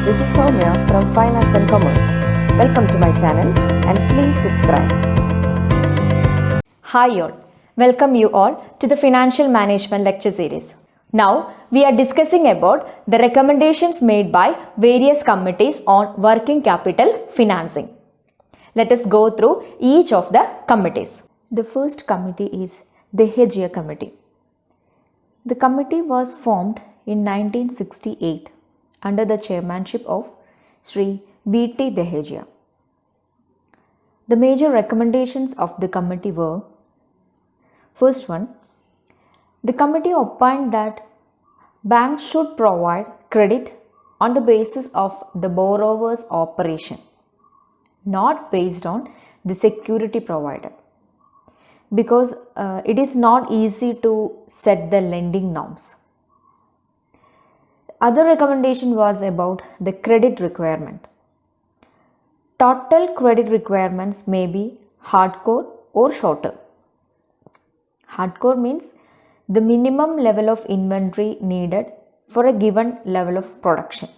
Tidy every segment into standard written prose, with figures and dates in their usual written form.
This is Soumya from Finance and Commerce. Welcome to my channel and please subscribe. Hi all, welcome you all to the Financial Management lecture series. Now we are discussing about the recommendations made by various committees on working capital financing. Let us go through each of the committees. The first committee is Dehejia Committee. The committee was formed in 1968 under the chairmanship of Sri V.T. Dehejia. The major recommendations of the committee were: first one, the committee opined that banks should provide credit on the basis of the borrower's operation, not based on the security provided, because it is not easy to set the lending norms. Other recommendation was about the credit requirement. Total credit requirements may be hardcore or shorter. Hardcore means the minimum level of inventory needed for a given level of production.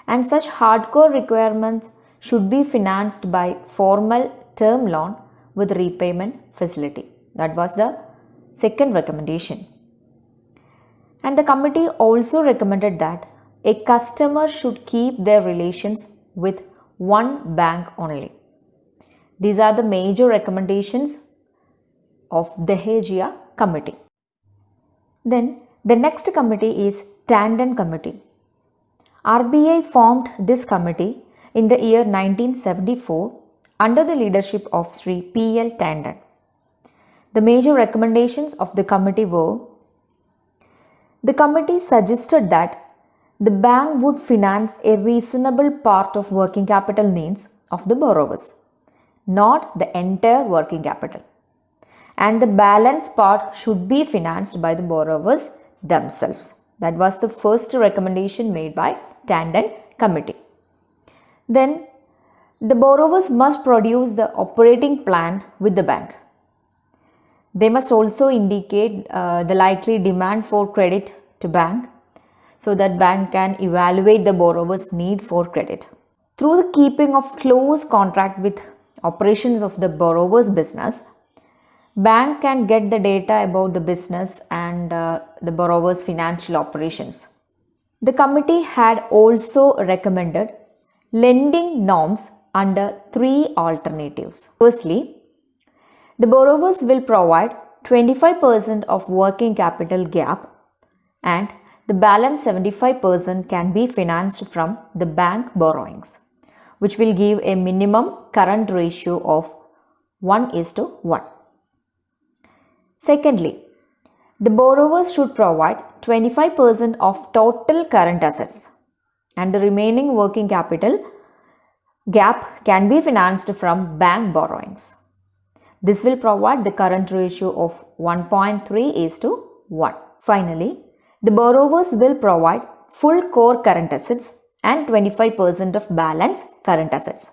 And such hardcore requirements should be financed by formal term loan with repayment facility. That was the second recommendation. And the committee also recommended that a customer should keep their relations with one bank only. These are the major recommendations of the Dehejia Committee. Then the next committee is Tandon Committee. RBI formed this committee in the year 1974 under the leadership of Sri P.L. Tandon. The major recommendations of the committee were: the committee suggested that the bank would finance a reasonable part of working capital needs of the borrowers, not the entire working capital, and the balance part should be financed by the borrowers themselves. That was the first recommendation made by Tandon Committee. Then the borrowers must produce the operating plan with the bank. They must also indicate the likely demand for credit to bank so that bank can evaluate the borrower's need for credit. Through the keeping of close contact with operations of the borrower's business, bank can get the data about the business and the borrower's financial operations. The committee had also recommended lending norms under three alternatives. Firstly, the borrowers will provide 25% of working capital gap and the balance 75% can be financed from the bank borrowings, which will give a minimum current ratio of 1:1. Secondly, the borrowers should provide 25% of total current assets and the remaining working capital gap can be financed from bank borrowings. This will provide the current ratio of 1.3:1. Finally, the borrowers will provide full core current assets and 25% of balance current assets.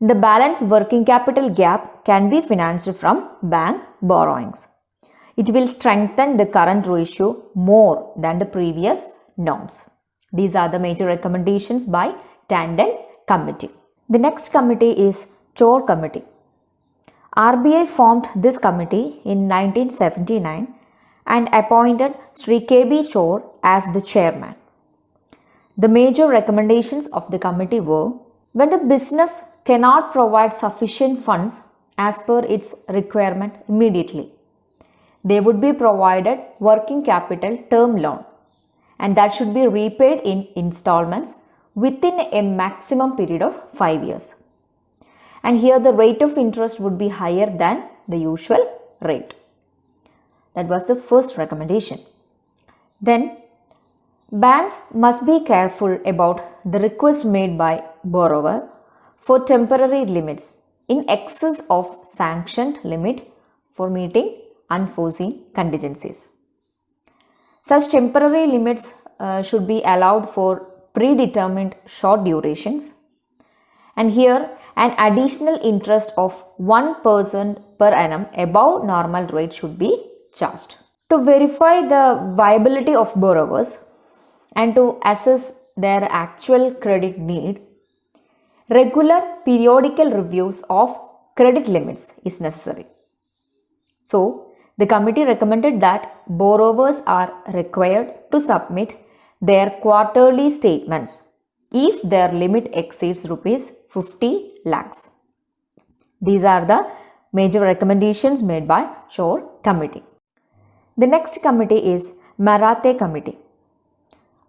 The balance working capital gap can be financed from bank borrowings. It will strengthen the current ratio more than the previous norms. These are the major recommendations by Tandon Committee. The next committee is Chor Committee. RBI formed this committee in 1979 and appointed Sri K.B. Chor as the chairman. The major recommendations of the committee were: when the business cannot provide sufficient funds as per its requirement immediately, they would be provided working capital term loan and that should be repaid in installments within a maximum period of 5 years. And here the rate of interest would be higher than the usual rate. That was the first recommendation. Then banks must be careful about the request made by borrower for temporary limits in excess of sanctioned limit for meeting unforeseen contingencies. Such temporary limits should be allowed for predetermined short durations, and here an additional interest of 1% per annum above normal rate should be charged. To verify the viability of borrowers and to assess their actual credit need, regular periodical reviews of credit limits is necessary. So, the committee recommended that borrowers are required to submit their quarterly statements if their limit exceeds rupees 50 lakhs. These are the major recommendations made by Shore Committee. The next committee is Marathe Committee.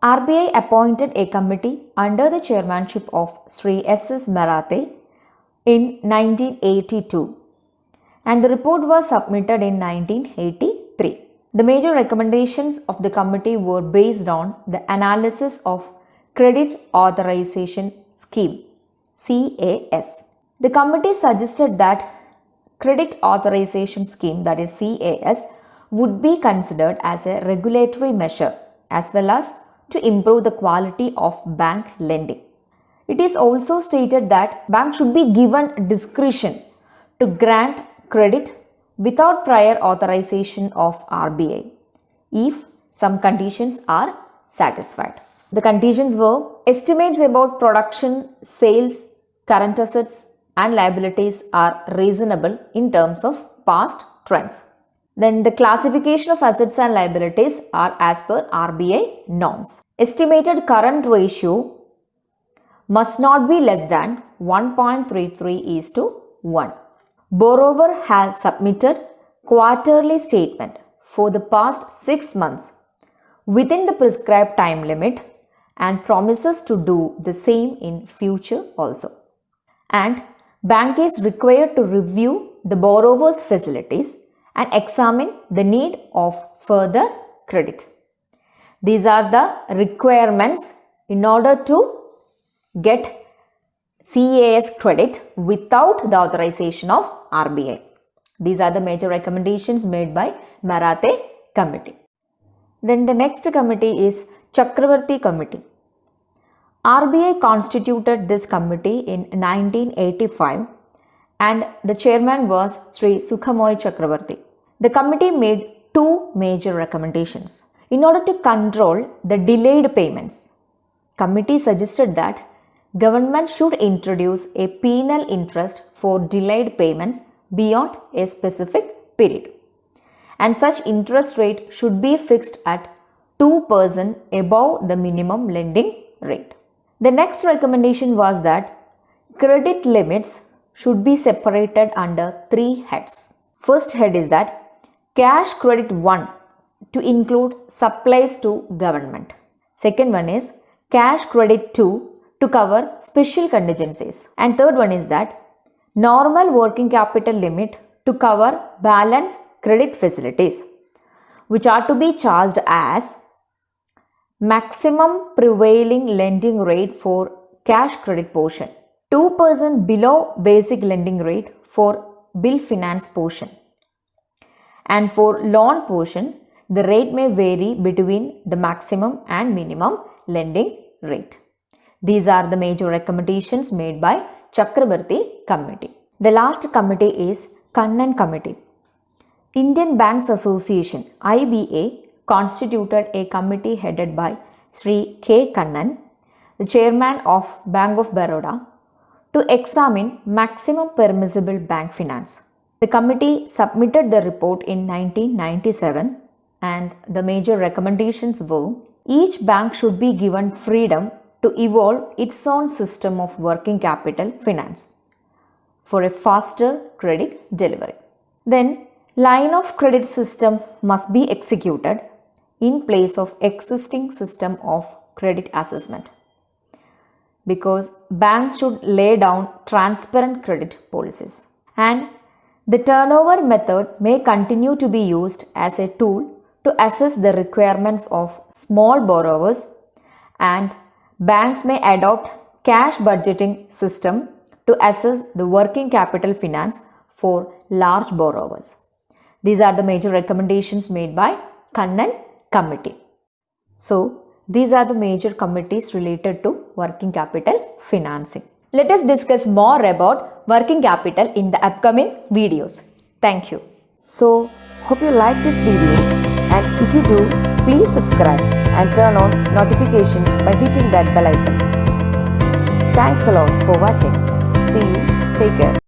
RBI appointed a committee under the chairmanship of Sri S.S. Marathe in 1982 and the report was submitted in 1983. The major recommendations of the committee were based on the analysis of Credit Authorization Scheme (CAS). The committee suggested that Credit Authorization Scheme, that is CAS, would be considered as a regulatory measure as well as to improve the quality of bank lending. It is also stated that banks should be given discretion to grant credit without prior authorization of RBI if some conditions are satisfied. The conditions were estimates about production, sales, current assets and liabilities are reasonable in terms of past trends. Then the classification of assets and liabilities are as per RBI norms. Estimated current ratio must not be less than 1.33:1. Borrower has submitted quarterly statement for the past 6 months within the prescribed time limit and promises to do the same in future also. And bank is required to review the borrower's facilities and examine the need of further credit. These are the requirements in order to get CAS credit without the authorization of RBI. These are the major recommendations made by Marathe Committee. Then the next committee is Chakravarti Committee. RBI constituted this committee in 1985 and the chairman was Sri Sukhamoy Chakravarti. The committee made two major recommendations. In order to control the delayed payments, committee suggested that government should introduce a penal interest for delayed payments beyond a specific period. And such interest rate should be fixed at 2% above the minimum lending rate. The next recommendation was that credit limits should be separated under 3 heads. First head is that cash credit 1 to include supplies to government. Second one is cash credit 2 to cover special contingencies. And third one is that normal working capital limit to cover balance credit facilities, which are to be charged as maximum prevailing lending rate for cash credit portion, 2% below basic lending rate for bill finance portion. And for loan portion, the rate may vary between the maximum and minimum lending rate. These are the major recommendations made by Chakravarti Committee. The last committee is Kannan Committee. Indian Banks Association (IBA) constituted a committee headed by Sri K. Kannan, the chairman of Bank of Baroda, to examine maximum permissible bank finance. The committee submitted the report in 1997 and the major recommendations were: each bank should be given freedom to evolve its own system of working capital finance for a faster credit delivery. Then, line of credit system must be executed in place of existing system of credit assessment, because banks should lay down transparent credit policies. And the turnover method may continue to be used as a tool to assess the requirements of small borrowers, and banks may adopt cash budgeting system to assess the working capital finance for large borrowers. These are the major recommendations made by Kannan Committee. So, these are the major committees related to working capital financing. Let us discuss more about working capital in the upcoming videos. Thank you. So, hope you like this video, and if you do, please subscribe and turn on notification by hitting that bell icon. Thanks a lot for watching. See you. Take care.